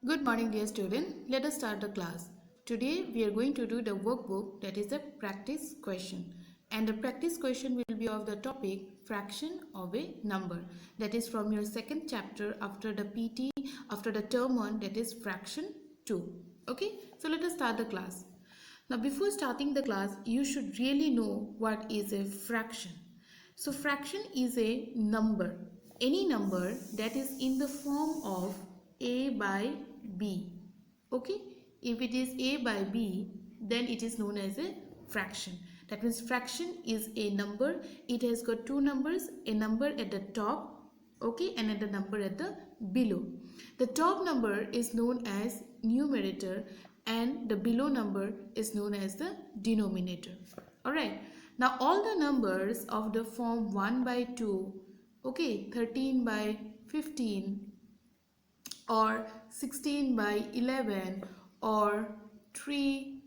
Good morning, dear student. Let us start the class. Today we are going to do the workbook, that is a practice question. And the practice question will be of the topic fraction of a number. That is from your second chapter after the PT, after the term 1, that is fraction 2. Okay, so let us start the class. Now before starting the class, you should really know what is a fraction. So fraction is a number, any number that is in the form of a by b. Okay, if it is a by b, then it is known as a fraction. That means fraction is a number. It has got two numbers, a number at the top, okay, and a number at the below. The top number is known as numerator and the below number is known as the denominator. Alright, now all the numbers of the form 1 by 2, okay, 13 by 15 or 16 by 11 or 3,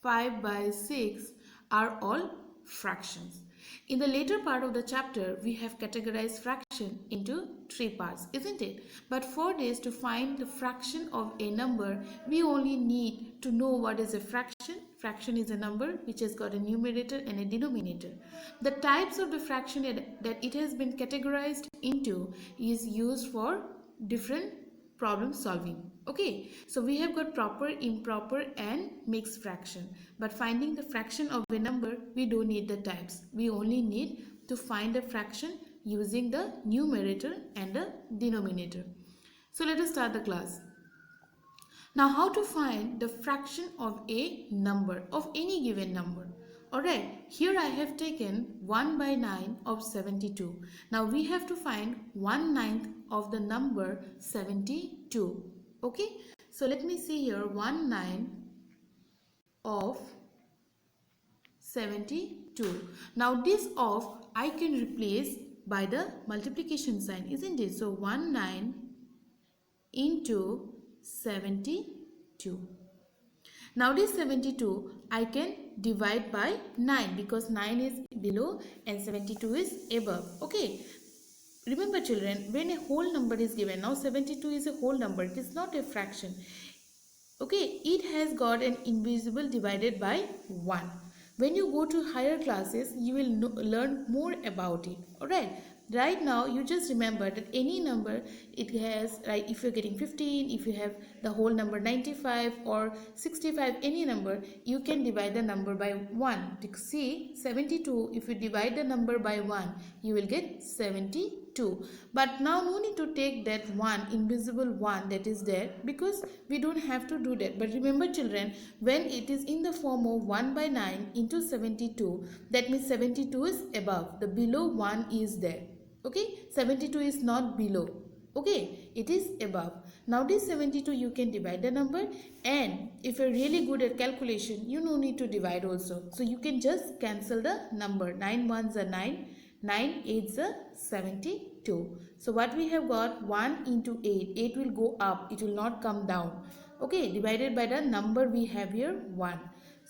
5 by 6 are all fractions. In the later part of the chapter, we have categorized fraction into three parts, isn't it? But for this, to find the fraction of a number, we only need to know what is a fraction. Fraction is a number which has got a numerator and a denominator. The types of the fraction that it has been categorized into is used for different problem solving. Okay, so we have got proper, improper and mixed fraction, but finding the fraction of a number, we don't need the types. We only need to find the fraction using the numerator and the denominator. So let us start the class. Now how to find the fraction of a number, of any given number. Alright, here I have taken 1 by 9 of 72. Now we have to find 1/9 of the number 72. Okay, so let me see here, 1/9 of 72. Now this of I can replace by the multiplication sign, isn't it? So 1/9 into 72. Now this 72 I can divide by 9 because 9 is below and 72 is above. Okay, remember children, when a whole number is given, now 72 is a whole number, it is not a fraction. Okay, it has got an invisible divided by 1. When you go to higher classes, you will learn more about it. Alright, right now you just remember that any number, it has, right, if you're getting 15, if you have the whole number 95 or 65, any number, you can divide the number by 1. See, 72, if you divide the number by 1, you will get 72. But now no need to take that 1, invisible 1 that is there, because we don't have to do that. But remember children, when it is in the form of 1 by 9 into 72, that means 72 is above, the below 1 is there. Okay, 72 is not below. Okay, it is above. Now this 72 you can divide the number, and if you're really good at calculation, you no need to divide also. So you can just cancel the number. 9 ones are 9, 9 eights are 72. So what we have got, 1 into 8, 8 will go up, it will not come down. Okay, divided by the number we have here, 1.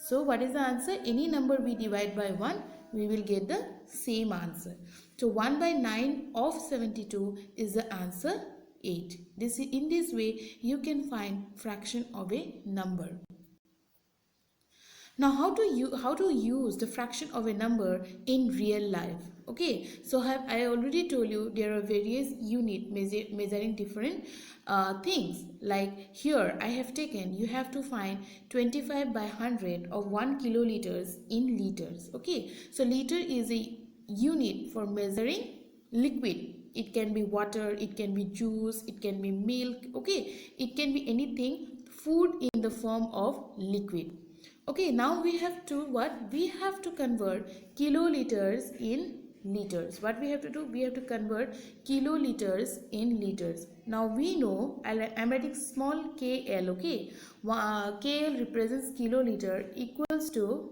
So what is the answer? Any number we divide by 1, we will get the same answer. So 1 by 9 of 72 is the answer 8. In this way you can find fraction of a number. Now how to use the fraction of a number in real life. Okay, so I already told you there are various units measuring different things. Like here I have taken, you have to find 25 by 100 of 1 kiloliters in liters. Okay, so liter is a unit for measuring liquid. It can be water, it can be juice, it can be milk. Okay, it can be anything, food in the form of liquid. Okay, now we have to what? We have to convert kiloliters in liters. What we have to do? We have to convert kiloliters in liters. Now we know, I'm writing small kl, okay? KL represents kiloliter equals to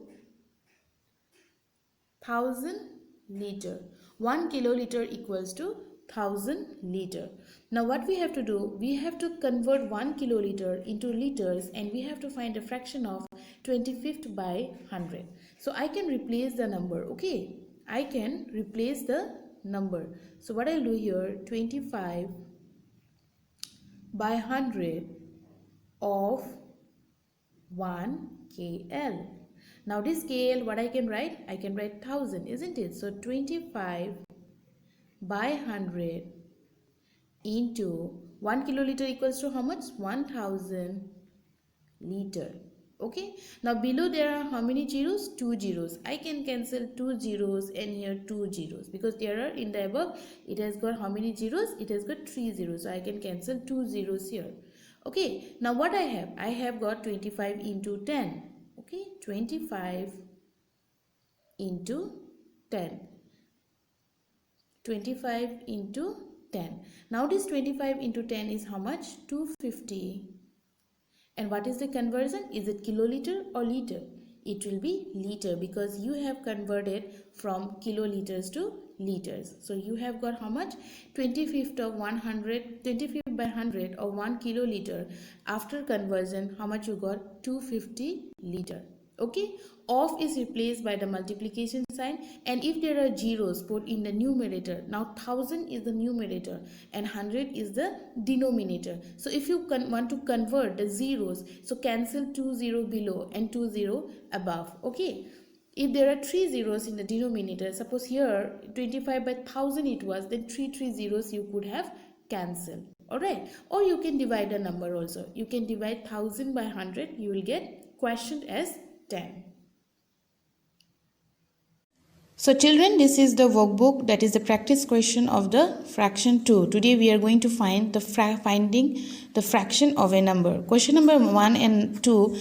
1000 liter. 1 kiloliter equals to 1000 liter. Now what we have to do, we have to convert 1 kiloliter into liters, and we have to find a fraction of 25th by 100. So I can replace the number. Okay, I can replace the number. So what I'll do here, 25 by 100 of 1 kl. Now this kl, what I can write? I can write 1000, isn't it? So 25 by 100 into 1 kiloliter equals to how much? 1000 liter. Okay, now below there are how many zeros? 2 zeros. I can cancel 2 zeros and here 2 zeros, because there are in the above it has got how many zeros? It has got 3 zeros, so I can cancel 2 zeros here. Okay, now what I have got 25 into 10. Okay, 25 into 10. 25 into 10. Now this 25 into 10 is how much? 250. And what is the conversion? Is it kiloliter or liter? It will be liter, because you have converted from kiloliters to liters. So you have got how much? 25th of 100, 25th by 100 or 1 kiloliter. After conversion, how much you got? 250 liter. Okay, of is replaced by the multiplication sign, and if there are zeros put in the numerator, now 1000 is the numerator and 100 is the denominator. So if you want to convert the zeros, so cancel 2 0 below and 2 0 above. Okay, if there are 3 zeros in the denominator, suppose here 25 by 1000 it was, then 3 zeros you could have cancelled. Alright, or you can divide the number also. You can divide 1000 by 100, you will get quotient as 10. So children, this is the workbook, that is the practice question of the fraction 2. Today we are going to find the finding the fraction of a number. Question number 1 and 2,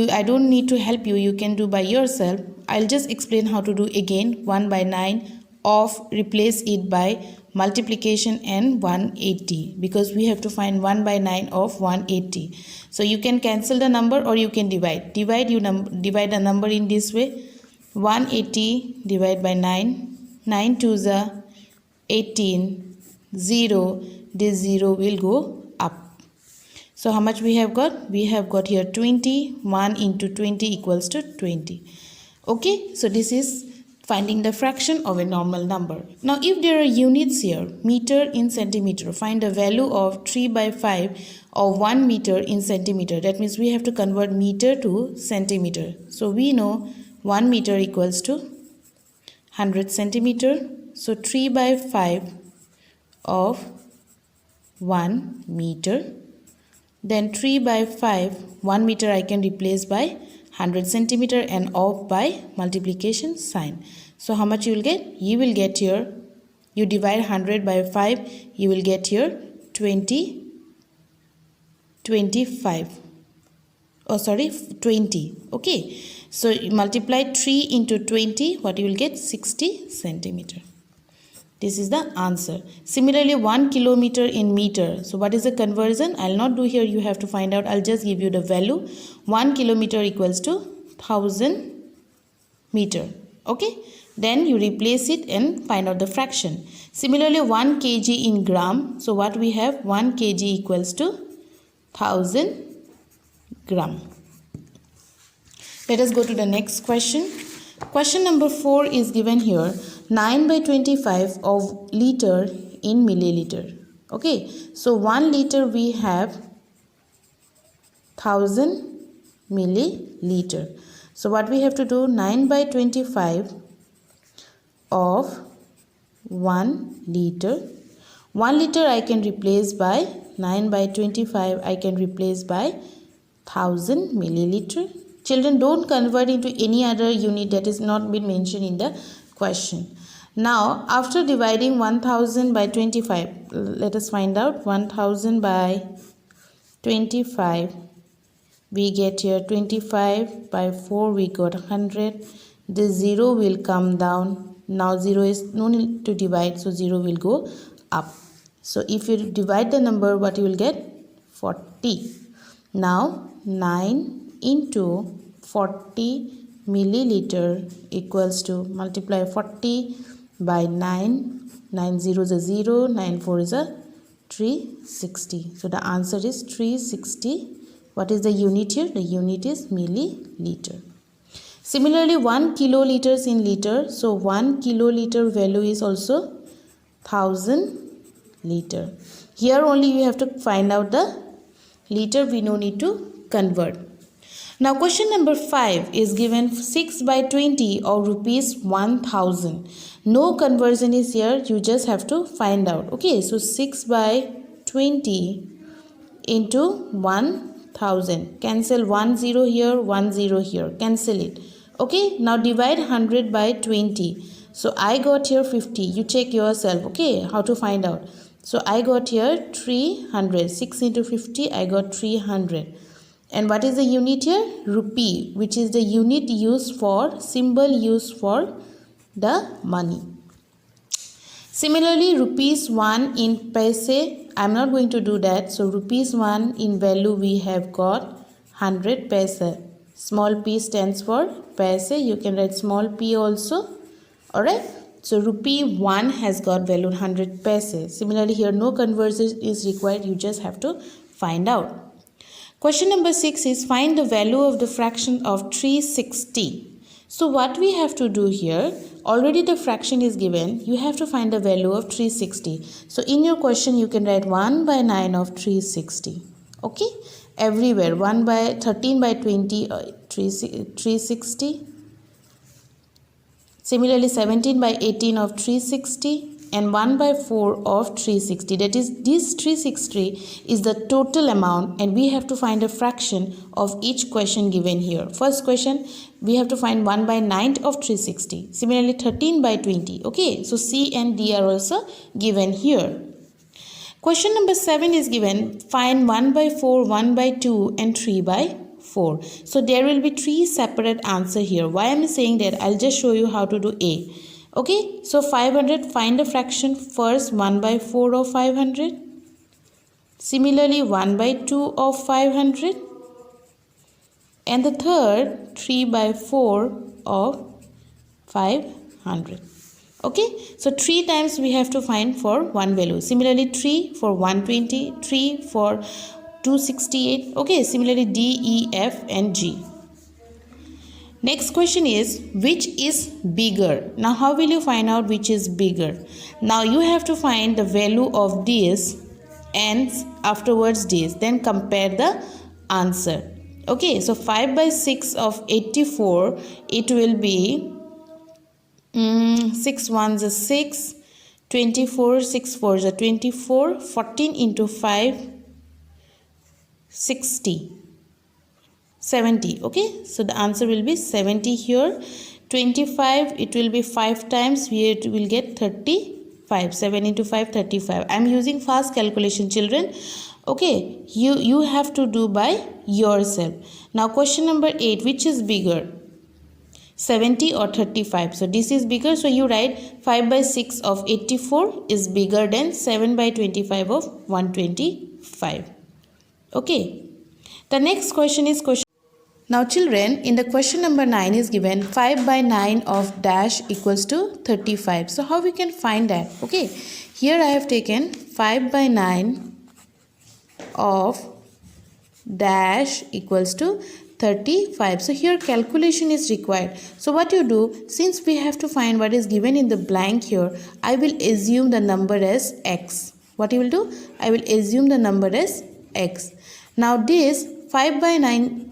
I don't need to help you, you can do by yourself. I'll just explain how to do again. 1 by 9 of, replace it by multiplication and 180, because we have to find 1 by 9 of 180. So you can cancel the number or you can divide. Divide the number in this way. 180 divided by 9. 9 2s are 18. 0. This 0 will go up. So how much we have got? We have got here 20. 1 into 20 equals to 20. Okay, so this is finding the fraction of a normal number. Now if there are units here, meter in centimeter, find the value of 3 by 5 or 1 meter in centimeter. That means we have to convert meter to centimeter. So we know 1 meter equals to 100 centimeter. So 3 by 5 of 1 meter. Then 3 by 5, 1 meter I can replace by 100 centimeter and off by multiplication sign. So how much you will get? You will get here, you divide 100 by 5, you will get here 20. Okay, so you multiply 3 into 20, what you will get? 60 centimeter. This is the answer. Similarly, 1 kilometer in meter. So what is the conversion? I'll not do here, you have to find out. I'll just give you the value. 1 kilometer equals to 1000 meter. Okay, then you replace it and find out the fraction. Similarly, 1 kg in gram. So what we have? 1 kg equals to 1000 gram. Let us go to the next question. Question number 4 is given here. 9 by 25 of liter in milliliter. Okay, so 1 liter we have 1000 milliliter. So what we have to do? 9 by 25 of 1 liter. 1 liter I can replace by 9 by 25 I can replace by 1000 milliliter. Children, don't convert into any other unit that is not been mentioned in the question. Now, after dividing 1000 by 25, let us find out 1000 by 25. We get here 25 by 4, we got 100. This 0 will come down. Now 0 is no need to divide, so 0 will go up. So if you divide the number, what you will get? 40. Now 9 into 40 milliliter equals to, multiply 40 by 9. 9 zeros is 0, 9 4 is a 360. So the answer is 360. What is the unit here? The unit is milliliter. Similarly, 1 kiloliters in liter. So 1 kiloliter value is also 1000 liter. Here only you have to find out the liter. We no need to convert. Now question number 5 is given 6 by 20 or rupees 1000. No conversion is here, you just have to find out. Okay, so 6 by 20 into 1000. Cancel 1 0 here, 1 0 here. Cancel it. Okay, now divide 100 by 20. So I got here 50. You check yourself, okay, how to find out. So I got here 300. 6 into 50, I got 300. And what is the unit here? Rupee, which is the unit used for, symbol used for the money. Similarly, rupees 1 in paise, I am not going to do that. So rupees 1 in value we have got 100 paise. Small p stands for paise. You can write small p also. Alright. So rupee 1 has got value 100 paise. Similarly, here no conversion is required. You just have to find out. Question number 6 is find the value of the fraction of 360. So what we have to do here, already the fraction is given, you have to find the value of 360. So in your question you can write 1 by 9 of 360. Okay, everywhere 1 by 13 by 20 360. Similarly 17 by 18 of 360. And 1 by 4 of 360. That is, this 360 is the total amount and we have to find a fraction of each question given here. First question, we have to find 1 by 9 of 360. Similarly 13 by 20. Okay, so C and D are also given here. Question number 7 is given, find 1 by 4, 1 by 2 and 3 by 4. So there will be 3 separate answers here. Why am I saying that? I'll just show you how to do A. Okay, so 500, find a fraction first, 1 by 4 of 500. Similarly, 1 by 2 of 500. And the third, 3 by 4 of 500. Okay, so 3 times we have to find for one value. Similarly, 3 for 120, 3 for 268. Okay, similarly D, E, F and G. Next question is, which is bigger? Now how will you find out which is bigger? Now you have to find the value of this and afterwards this, then compare the answer. Okay, so 5 by 6 of 84, it will be 6 1s is 6, 24, 6 4s are 24, 14 into 5, 60. 70. Okay, so the answer will be 70 here. 25, it will be 5 times, we will get 35. 7 into 5, 35. I am using fast calculation, children. Okay, you have to do by yourself. Now question number 8, which is bigger, 70 or 35? So this is bigger, so you write 5 by 6 of 84 is bigger than 7 by 25 of 125. Okay, the next question is question. Now children, in the question number 9 is given 5 by 9 of dash equals to 35. So how we can find that? Okay, here I have taken 5 by 9 of dash equals to 35. So here calculation is required. So what you do, since we have to find what is given in the blank here, I will assume the number as x. What you will do? I will assume the number as x. Now this 5 by 9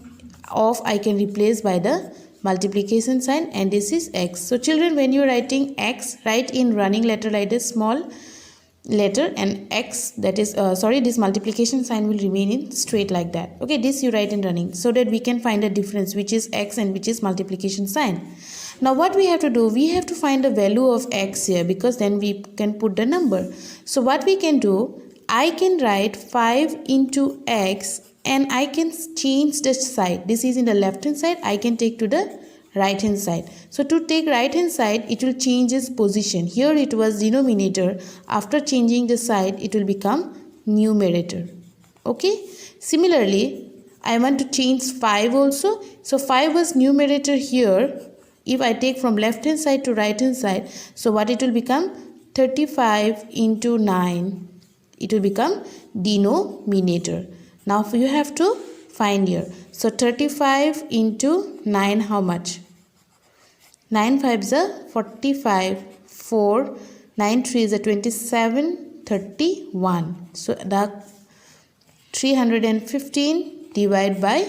of I can replace by the multiplication sign and this is x. So children, when you are writing x, write in running letter like this small letter, and x, that is this multiplication sign will remain in straight like that. Okay, this you write in running so that we can find the difference which is x and which is multiplication sign. Now what we have to do, we have to find the value of x here, because then we can put the number. So what we can do, I can write 5 into x and I can change the side. This is in the left hand side, I can take to the right hand side. So to take right hand side, it will change its position. Here it was denominator. After changing the side, it will become numerator. Okay. Similarly, I want to change 5 also. So 5 was numerator here. If I take from left hand side to right hand side, so what it will become? 35 into 9. It will become denominator. Now you have to find here. So 35 into 9, how much? 9 5s are 45, 4, 9 3s are 27, 31. So the 315 divide by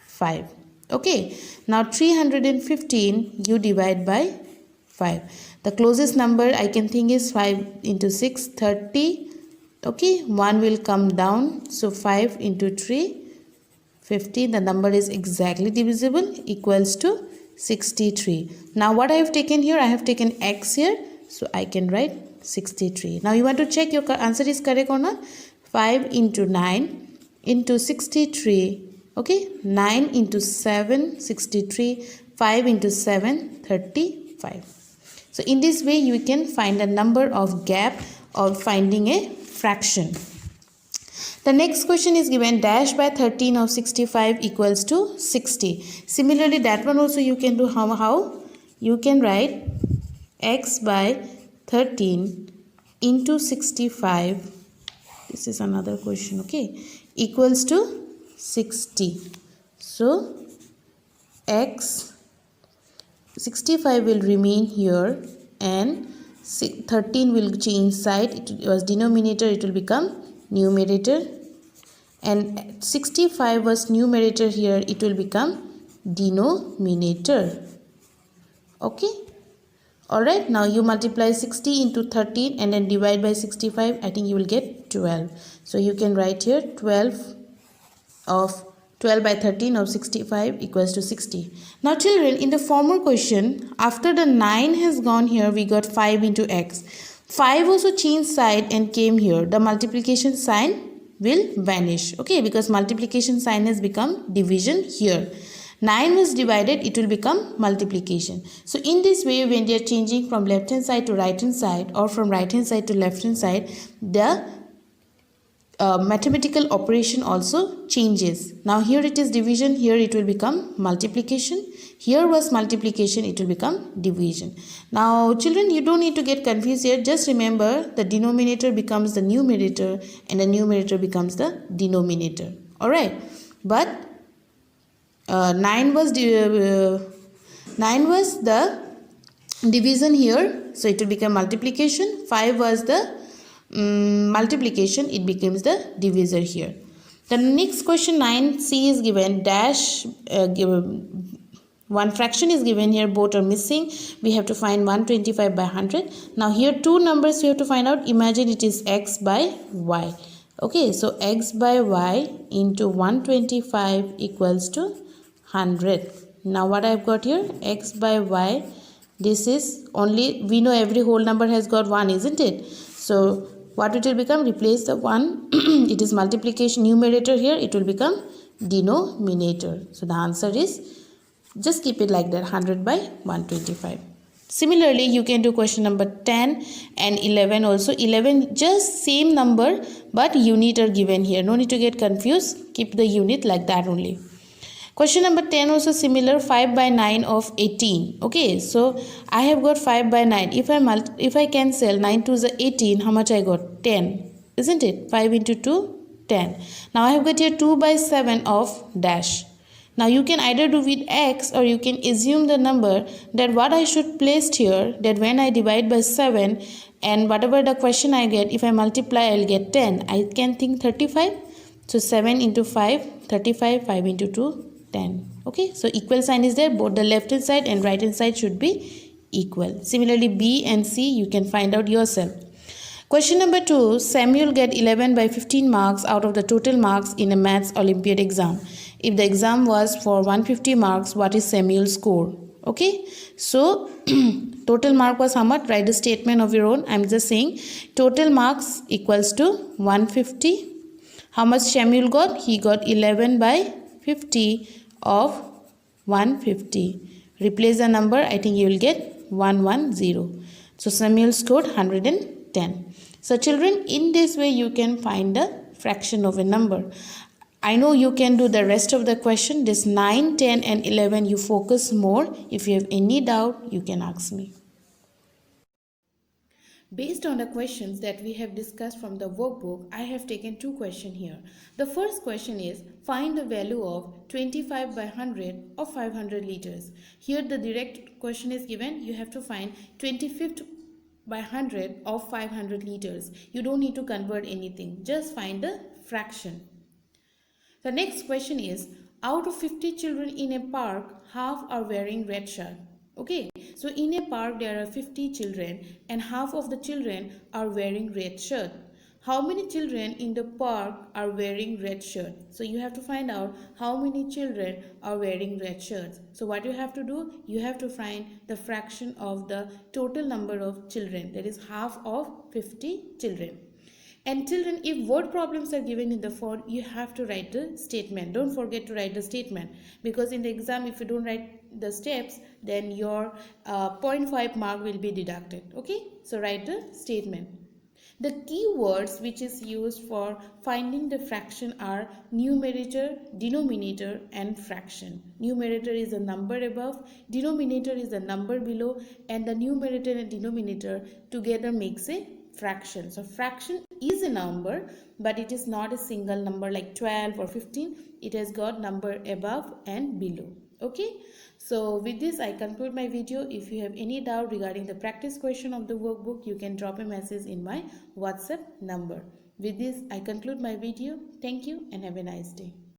5. Okay, now 315 you divide by 5. The closest number I can think is 5 into 6, 30. Okay, 1 will come down. So 5 into 3, 50. The number is exactly divisible, equals to 63. Now what I have taken here, I have taken x here. So I can write 63. Now you want to check your answer is correct or not. 5 into 9 into 63. Okay, 9 into 7, 63. 5 into 7, 35. So in this way you can find the number of gap of finding a fraction. The next question is given dash by 13 of 65 equals to 60. Similarly, that one also you can do how? You can write x by 13 into 65. This is another question, okay, equals to 60. So x 65 will remain here and 13 will change side. It was denominator, it will become numerator, and 65 was numerator, here it will become denominator. Okay, alright, now you multiply 60 into 13 and then divide by 65. I think you will get 12. So you can write here 12 by 13 of 65 equals to 60. Now children, in the former question, after the 9 has gone here, we got 5 into x. 5 also changed side and came here. The multiplication sign will vanish. Okay, because multiplication sign has become division here. 9 was divided, it will become multiplication. So in this way, when they are changing from left hand side to right hand side or from right hand side to left hand side, the mathematical operation also changes. Now here it is division, here it will become multiplication. Here was multiplication, it will become division. Now children, you don't need to get confused here. Just remember the denominator becomes the numerator and the numerator becomes the denominator. Alright, but 9 was the division here, so it will become multiplication. 5 was the multiplication, it becomes the divisor here. The next question 9c is given dash one fraction is given here, both are missing. We have to find 125 by 100. Now here two numbers we have to find out. Imagine it is x by y. Okay, so x by y into 125 equals to 100. Now what I have got here, x by y, this is only, we know every whole number has got 1, isn't it? So what it will become, replace the 1 it is multiplication, numerator here, it will become denominator. So the answer is, just keep it like that, 100 by 125. Similarly, you can do question number 10 and 11 also. 11 just same number but unit are given here. No need to get confused, keep the unit like that only. Question number 10 also similar, 5 by 9 of 18. Okay, so I have got 5 by 9. If I cancel 9 to the 18, how much I got? 10, isn't it? 5 into 2, 10. Now I have got here 2 by 7 of dash. Now you can either do with x or you can assume the number that what I should place here, that when I divide by 7 and whatever the question I get, if I multiply I'll get 10. I can think 35. So 7 into 5, 35, 5 into 2, 10. Okay, so equal sign is there, both the left hand side and right hand side should be equal. Similarly, B and C you can find out yourself. Question number 2, Samuel get 11 by 15 marks out of the total marks in a maths Olympiad exam. If the exam was for 150 marks, what is Samuel's score? Okay, so total mark was how much? Write the statement of your own. I'm just saying total marks equals to 150. How much Samuel got? He got 11 by 50 of 150. Replace the number, I think you will get 110. So Samuel scored 110. So children, in this way you can find the fraction of a number. I know you can do the rest of the question. This 9, 10 and 11 you focus more. If you have any doubt, you can ask me. Based on the questions that we have discussed from the workbook, I have taken two questions here. The first question is, find the value of 25 by 100 of 500 liters. Here the direct question is given, you have to find 25th by 100 of 500 liters. You don't need to convert anything, just find the fraction. The next question is, out of 50 children in a park, half are wearing red shirt. Okay, so in a park there are 50 children and half of the children are wearing red shirt. How many children in the park are wearing red shirt? So you have to find out how many children are wearing red shirts. So what you have to do, you have to find the fraction of the total number of children, that is half of 50 children. And children, if word problems are given in the form, you have to write the statement. Don't forget to write the statement, because in the exam if you don't write the steps, then your 0.5 mark will be deducted. Okay, so write the statement. The key words which is used for finding the fraction are numerator, denominator and fraction. Numerator is the number above, denominator is the number below, and the numerator and denominator together makes a fraction. So fraction is a number, but it is not a single number like 12 or 15. It has got number above and below. Okay, so with this I conclude my video. If you have any doubt regarding the practice question of the workbook, you can drop a message in my WhatsApp number. With this I conclude my video. Thank you and have a nice day.